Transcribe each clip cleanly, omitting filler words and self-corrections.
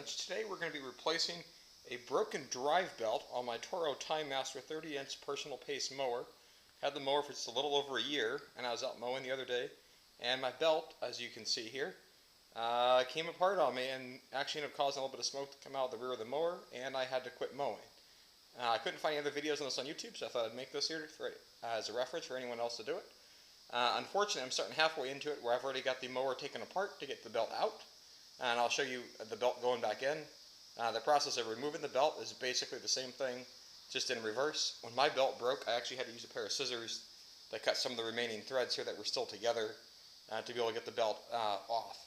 image. Today we're going to be replacing a broken drive belt on my Toro Timemaster 30-inch personal pace mower. Had the mower for just a little over a year, and I was out mowing the other day, and my belt, as you can see here, came apart on me and actually ended up causing a little bit of smoke to come out of the rear of the mower, and I had to quit mowing. I couldn't find any other videos on this on YouTube, so I thought I'd make this here as a reference for anyone else to do it. Unfortunately, I'm starting halfway into it where I've already got the mower taken apart to get the belt out, and I'll show you the belt going back in. The process of removing the belt is basically the same thing, just in reverse. When my belt broke, I actually had to use a pair of scissors to cut some of the remaining threads here that were still together to be able to get the belt off.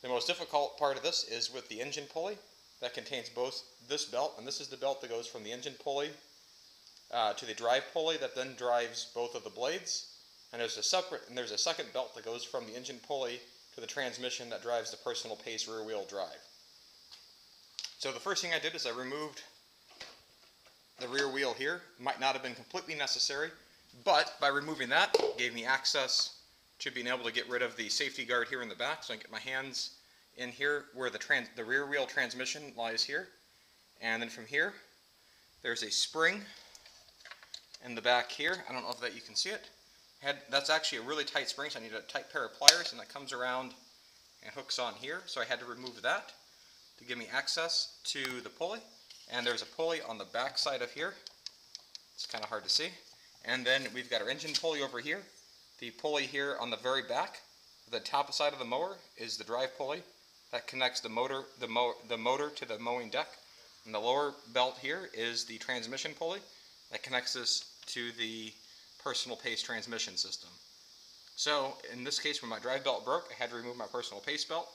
The most difficult part of this is with the engine pulley that contains both this belt, and this is the belt that goes from the engine pulley to the drive pulley that then drives both of the blades. And there's a second belt that goes from the engine pulley to the transmission that drives the personal pace rear wheel drive. So the first thing I did is I removed the rear wheel here. Might not have been completely necessary, but by removing that, it gave me access to being able to get rid of the safety guard here in the back, so I can get my hands in here where the rear wheel transmission lies here. And then from here, there's a spring in the back here. I don't know if that you can see it. That's actually a really tight spring, so I need a tight pair of pliers, and that comes around and hooks on here. So I had to remove that to give me access to the pulley. And there's a pulley on the back side of here. It's kind of hard to see. And then we've got our engine pulley over here. The pulley here on the very back, the top side of the mower, is the drive pulley that connects the motor to the mowing deck. And the lower belt here is the transmission pulley that connects this to the personal pace transmission system. So in this case, when my drive belt broke, I had to remove my personal pace belt,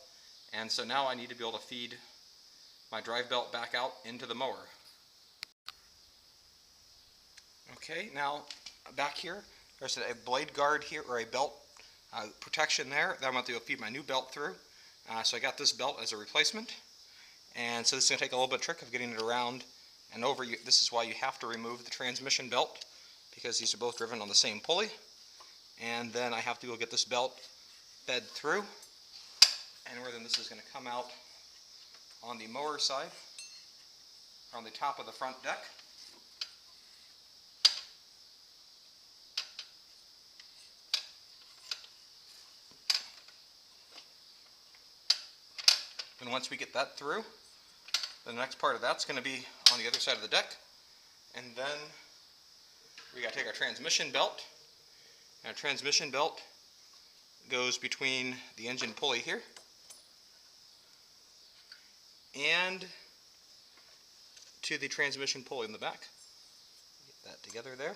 and so now I need to be able to feed my drive belt back out into the mower. Okay, now back here, there's a blade guard here, or a belt protection there that I'm going to feed my new belt through. So I got this belt as a replacement, and so this is going to take a little bit of trick of getting it around and over. This is why you have to remove the transmission belt, because these are both driven on the same pulley. And then I have to go get this belt fed through, and where then this is going to come out on the mower side, on the top of the front deck. And once we get that through, the next part of that's going to be on the other side of the deck. And then we got to take our transmission belt, and our transmission belt goes between the engine pulley here and to the transmission pulley in the back. Get that together there.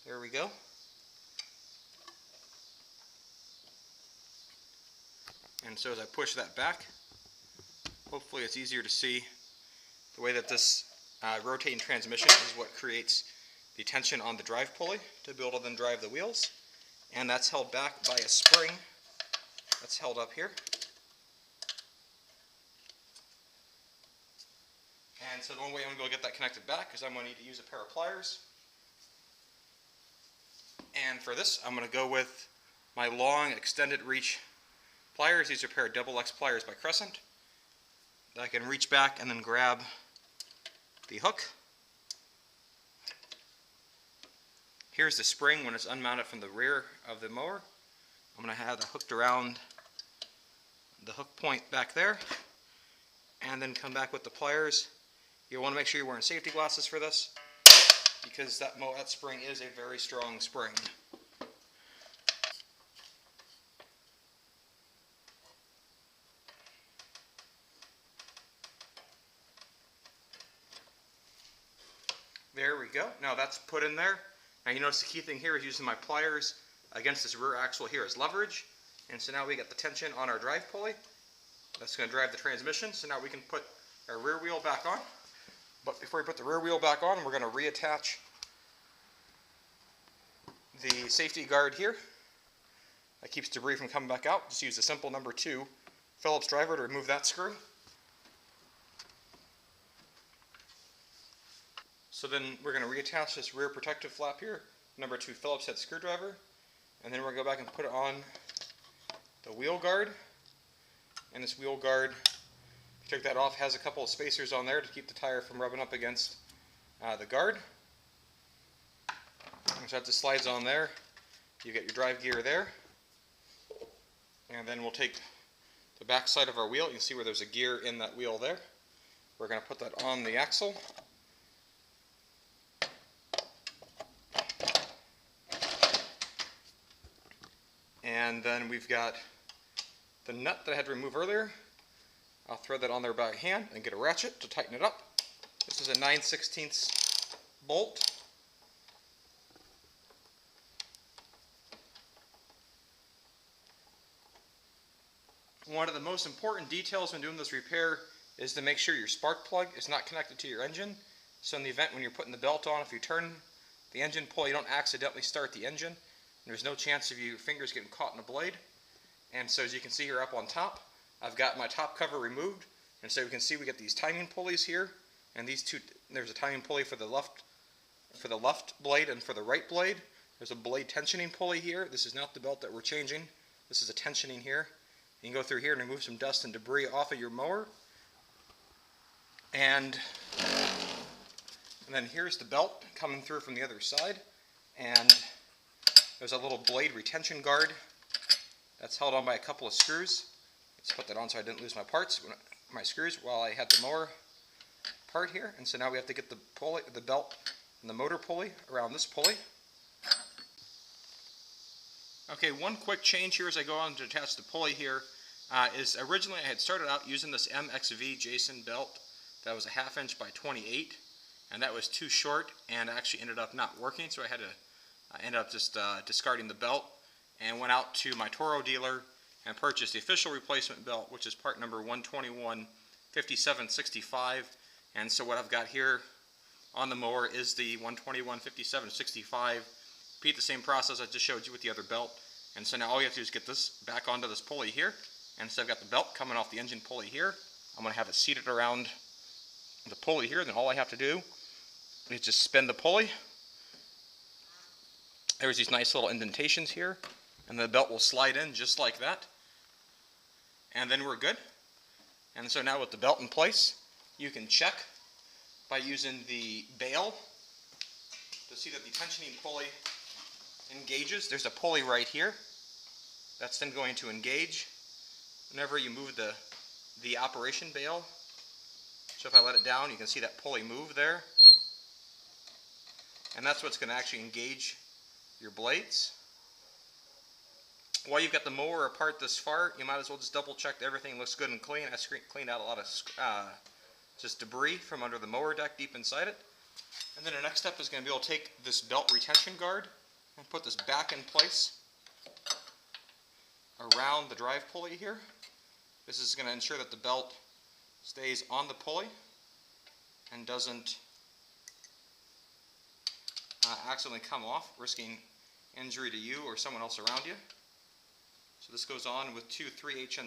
There we go. And so as I push that back, hopefully it's easier to see the way that this rotating transmission is what creates the tension on the drive pulley to be able to then drive the wheels. And that's held back by a spring that's held up here. And so the one way I'm going to get that connected back is I'm going to need to use a pair of pliers. And for this, I'm going to go with my long extended reach pliers. These are a pair of double X pliers by Crescent that I can reach back and then grab the hook. Here's the spring when it's unmounted from the rear of the mower. I'm going to have it hooked around the hook point back there, and then come back with the pliers. You want to make sure you're wearing safety glasses for this, because that spring is a very strong spring. There we go. Now that's put in there. Now you notice the key thing here is using my pliers against this rear axle here as leverage. And so now we get the tension on our drive pulley. That's going to drive the transmission. So now we can put our rear wheel back on. But before we put the rear wheel back on, we're going to reattach the safety guard here. That keeps debris from coming back out. Just use the simple number 2 Phillips driver to remove that screw. So then we're going to reattach this rear protective flap here, number 2 Phillips head screwdriver, and then we're going to go back and put it on the wheel guard. And this wheel guard took that off. Has a couple of spacers on there to keep the tire from rubbing up against the guard. So that just slides on there. You get your drive gear there. And then we'll take the back side of our wheel. You can see where there's a gear in that wheel there. We're going to put that on the axle. And then we've got the nut that I had to remove earlier. I'll thread that on there by hand and get a ratchet to tighten it up. This is a 9/16 bolt. One of the most important details when doing this repair is to make sure your spark plug is not connected to your engine. So in the event when you're putting the belt on, if you turn the engine pulley, you don't accidentally start the engine. There's no chance of your fingers getting caught in a blade. And so as you can see here up on top, I've got my top cover removed. And so you can see we get these timing pulleys here. And these two, there's a timing pulley for the left blade and for the right blade. There's a blade tensioning pulley here. This is not the belt that we're changing. This is a tensioning here. You can go through here and remove some dust and debris off of your mower. And then here's the belt coming through from the other side. And there's a little blade retention guard that's held on by a couple of screws. Let's put that on so I didn't lose my screws while I had the mower part here. And so now we have to get the belt and the motor pulley around this pulley. Okay, one quick change here as I go on to attach the pulley here is originally I had started out using this MXV Jason belt that was a 1/2 inch by 28, and that was too short and actually ended up not working, so I had to end up just discarding the belt and went out to my Toro dealer and purchased the official replacement belt, which is part number 121/5765. And so what I've got here on the mower is the 121/5765. Repeat the same process I just showed you with the other belt. And so now all you have to do is get this back onto this pulley here. And so I've got the belt coming off the engine pulley here. I'm going to have it seated around the pulley here. Then all I have to do is just spin the pulley. There's these nice little indentations here. And the belt will slide in just like that. And then we're good. And so now with the belt in place, you can check by using the bail to see that the tensioning pulley engages. There's a pulley right here that's then going to engage whenever you move the operation bail. So if I let it down, you can see that pulley move there. And that's what's going to actually engage your blades. While you've got the mower apart this far, you might as well just double check that everything looks good and clean. I cleaned out a lot of just debris from under the mower deck deep inside it. And then the next step is going to be able to take this belt retention guard and put this back in place around the drive pulley here. This is going to ensure that the belt stays on the pulley and doesn't accidentally come off, risking injury to you or someone else around you. So this goes on with two 3/8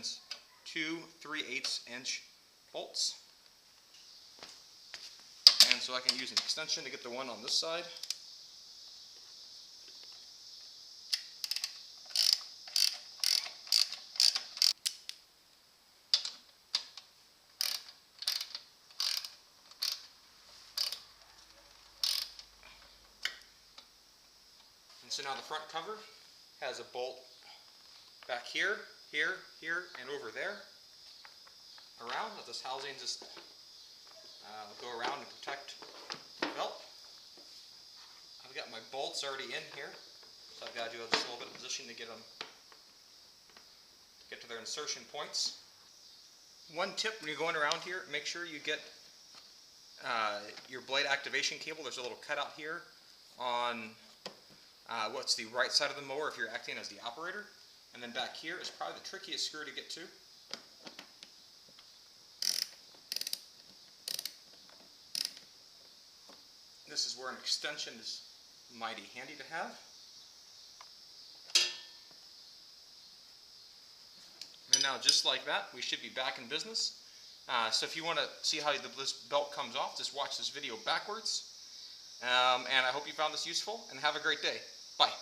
inch bolts. And so I can use an extension to get the one on this side. And so now the front cover has a bolt back here, here, and over there. Around, let this housing just go around and protect the belt. I've got my bolts already in here, so I've got to do just a little bit of position to get them to their insertion points. One tip when you're going around here, make sure you get your blade activation cable. There's a little cutout here on what's the right side of the mower if you're acting as the operator. And then back here is probably the trickiest screw to get to. This is where an extension is mighty handy to have. And now just like that, we should be back in business. So if you want to see how this belt comes off, just watch this video backwards. And I hope you found this useful, and have a great day. Bye.